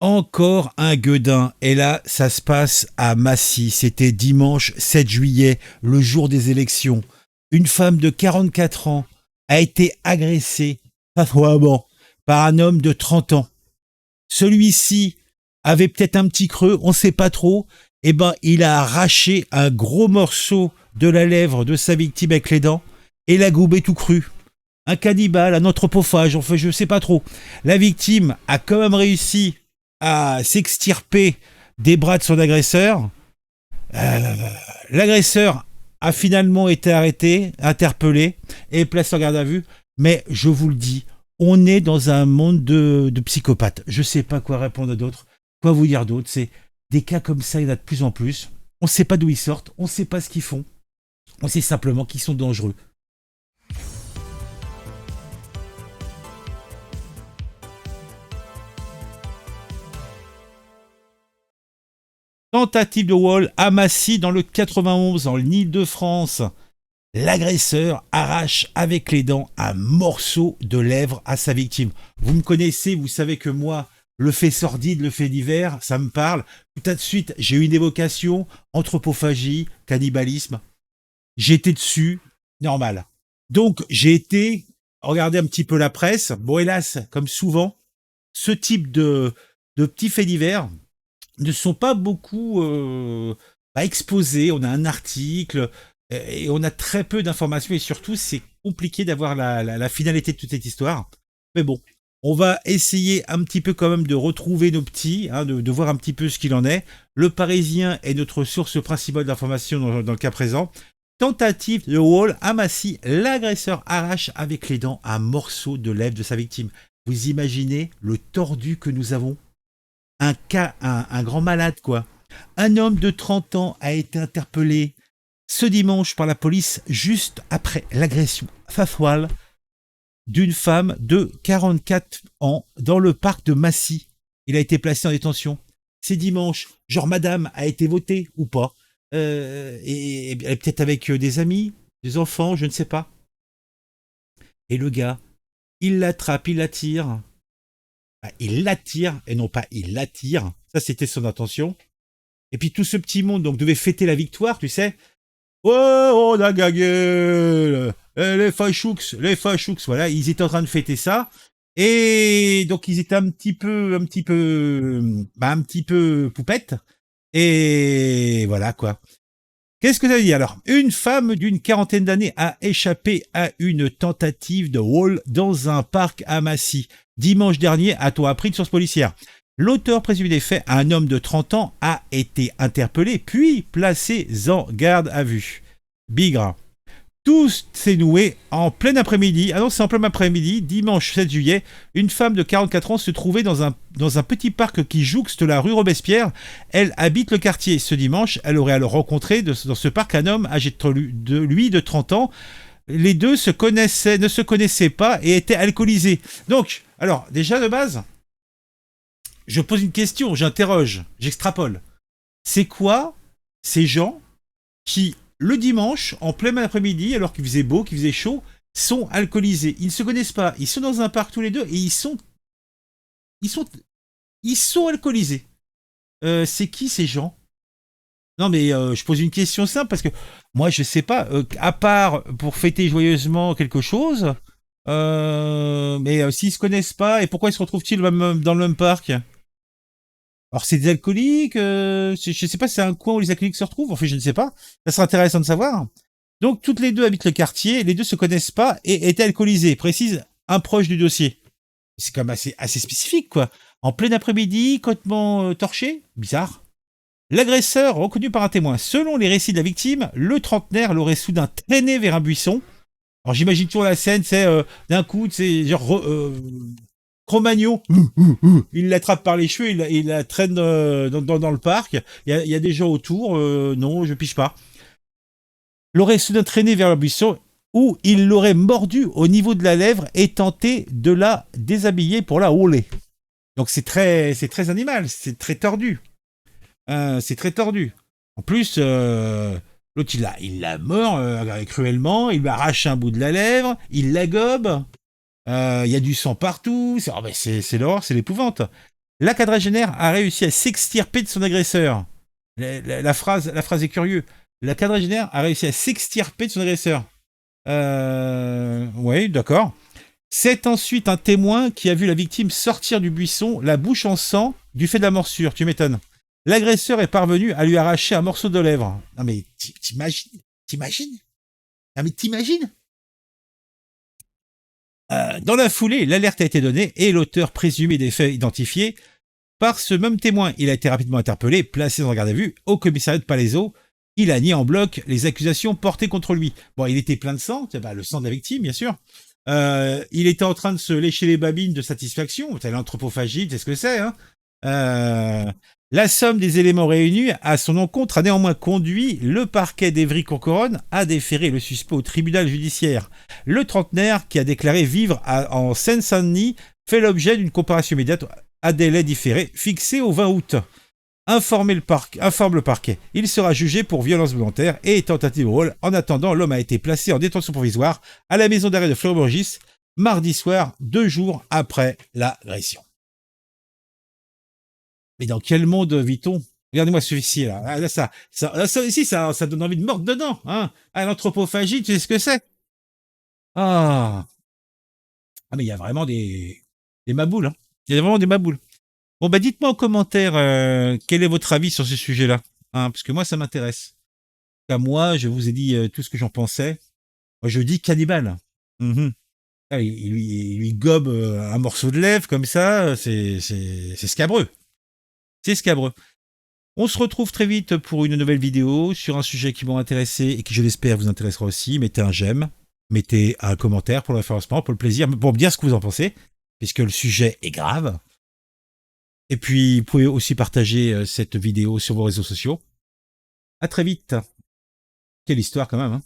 Encore un gueudin. Et là, ça se passe à Massy. C'était dimanche 7 juillet, le jour des élections. Une femme de 44 ans a été agressée, patoisement, par un homme de 30 ans. Celui-ci avait peut-être un petit creux, on ne sait pas trop. Eh ben, il a arraché un gros morceau de la lèvre de sa victime avec les dents et l'a gobé tout cru. Un cannibale, un anthropophage, enfin je sais pas trop. La victime a quand même réussi à s'extirper des bras de son agresseur. Euh, L'agresseur a finalement été arrêté, interpellé et placé en garde à vue. Mais je vous le dis, on est dans un monde de psychopathes. Je sais pas quoi répondre d'autre, quoi vous dire d'autre. C'est des cas comme ça, il y en a de plus en plus. On ne sait pas d'où ils sortent, on ne sait pas ce qu'ils font. On sait simplement qu'ils sont dangereux. Tentative de vol à Massy dans le 91 en Île-de-France. L'agresseur arrache avec les dents un morceau de lèvre à sa victime. Vous me connaissez, vous savez que moi, le fait sordide, le fait divers, ça me parle. Tout de suite, j'ai eu une évocation, anthropophagie, cannibalisme. J'étais dessus, normal. Donc, j'ai été regarder un petit peu la presse. Bon, hélas, comme souvent, ce type de petits faits divers ne sont pas beaucoup exposés. On a un article et on a très peu d'informations et surtout c'est compliqué d'avoir la finalité de toute cette histoire. Mais bon, on va essayer un petit peu quand même de retrouver nos petits, hein, de voir un petit peu ce qu'il en est. Le Parisien est notre source principale d'informations dans le cas présent. Tentative de wall à Massy, l'agresseur arrache avec les dents un morceau de lèvre de sa victime. Vous imaginez le tordu que nous avons? Un grand malade, quoi. Un homme de 30 ans a été interpellé ce dimanche par la police juste après l'agression faciale d'une femme de 44 ans dans le parc de Massy. Il a été placé en détention. C'est dimanche. Genre, madame a été votée ou pas. Et elle est peut-être avec des amis, des enfants, je ne sais pas. Et le gars, il l'attrape, il l'attire. Ah, il l'attire, et non pas il l'attire. Ça, c'était son intention. Et puis tout ce petit monde donc devait fêter la victoire, tu sais. Oh, on a gagné les Fachoux, voilà, ils étaient en train de fêter ça. Et donc ils étaient un petit peu poupettes. Et voilà quoi. Qu'est-ce que ça veut dire alors? Une femme d'une quarantaine d'années a échappé à une tentative de wall dans un parc à Massy. Dimanche dernier, a-t-on appris de source policière. L'auteur présumé des faits, un homme de 30 ans, a été interpellé puis placé en garde à vue. Bigre. Tout s'est noué en plein après-midi. Ah non, c'est en plein après-midi, dimanche 7 juillet. Une femme de 44 ans se trouvait dans un petit parc qui jouxte la rue Robespierre. Elle habite le quartier. Ce dimanche, elle aurait alors rencontré dans ce parc un homme âgé de 30 ans. Les deux ne se connaissaient pas et étaient alcoolisés. Donc, alors, déjà de base, je pose une question, j'interroge, j'extrapole. C'est quoi ces gens qui, le dimanche, en plein après-midi, alors qu'il faisait beau, qu'il faisait chaud, sont alcoolisés? Ils ne se connaissent pas. Ils sont dans un parc tous les deux et ils sont, ils sont alcoolisés. C'est qui ces gens? Non mais je pose une question simple parce que moi je sais pas, à part pour fêter joyeusement quelque chose, mais s'ils se connaissent pas, et pourquoi ils se retrouvent-ils dans le même parc? Alors c'est des alcooliques, je sais pas si c'est un coin où les alcooliques se retrouvent, enfin je ne sais pas, ça serait intéressant de savoir. Donc toutes les deux habitent le quartier, les deux se connaissent pas et étaient alcoolisés, précise un proche du dossier. C'est quand même assez spécifique quoi. En plein après-midi, complètement torché, bizarre. L'agresseur, reconnu par un témoin, selon les récits de la victime, le trentenaire l'aurait soudain traîné vers un buisson. Alors j'imagine toujours la scène, c'est d'un coup, c'est genre Cro-Magnon, il l'attrape par les cheveux, il la traîne dans le parc. Il y a des gens autour, non, je piche pas. L'aurait soudain traîné vers le buisson où il l'aurait mordu au niveau de la lèvre et tenté de la déshabiller pour la rouler. Donc c'est très animal, c'est très tordu. C'est très tordu. En plus, l'autre il la mord cruellement, il lui arrache un bout de la lèvre, il la gobe. Il y a du sang partout. C'est l'horreur, c'est l'épouvante. La quadragénaire a réussi à s'extirper de son agresseur. La phrase est curieuse. La quadragénaire a réussi à s'extirper de son agresseur. Oui, d'accord. C'est ensuite un témoin qui a vu la victime sortir du buisson, la bouche en sang, du fait de la morsure. Tu m'étonnes. L'agresseur est parvenu à lui arracher un morceau de lèvre. Non mais t'imagines? Non mais t'imagines? Dans la foulée, l'alerte a été donnée et l'auteur présumé des faits identifié par ce même témoin. Il a été rapidement interpellé, placé dans un garde à vue au commissariat de Palaiseau. Il a nié en bloc les accusations portées contre lui. Bon, il était plein de sang, le sang de la victime, bien sûr. Il était en train de se lécher les babines de satisfaction. C'est l'anthropophagie, c'est ce que c'est. Hein. La somme des éléments réunis à son encontre a néanmoins conduit le parquet d'Évry-Courcouronnes à déférer le suspect au tribunal judiciaire. Le trentenaire, qui a déclaré vivre en Seine-Saint-Denis, fait l'objet d'une comparution immédiate à délai différé fixé au 20 août. Informe le parquet. Il sera jugé pour violence volontaire et tentative de vol. En attendant, l'homme a été placé en détention provisoire à la maison d'arrêt de Fleury-Mérogis mardi soir, 2 jours après l'agression. Mais dans quel monde vit-on? Regardez-moi celui-ci là. Ah, là ça ici, ça donne envie de mordre dedans. Hein. Ah, l'anthropophagie, tu sais ce que c'est? Ah. Ah, mais il y a vraiment des maboules. Hein. Il y a vraiment des maboules. Bon, bah dites-moi en commentaire quel est votre avis sur ce sujet-là. Hein, parce que moi, ça m'intéresse. Moi, je vous ai dit tout ce que j'en pensais. Moi, je dis cannibale. Mm-hmm. Ah, il lui gobe un morceau de lèvre comme ça. C'est scabreux. C'est scabreux. On se retrouve très vite pour une nouvelle vidéo sur un sujet qui m'a intéressé et qui, je l'espère, vous intéressera aussi. Mettez un j'aime, mettez un commentaire pour le référencement, pour le plaisir, pour me dire ce que vous en pensez, puisque le sujet est grave. Et puis, vous pouvez aussi partager cette vidéo sur vos réseaux sociaux. À très vite. Quelle histoire quand même, hein.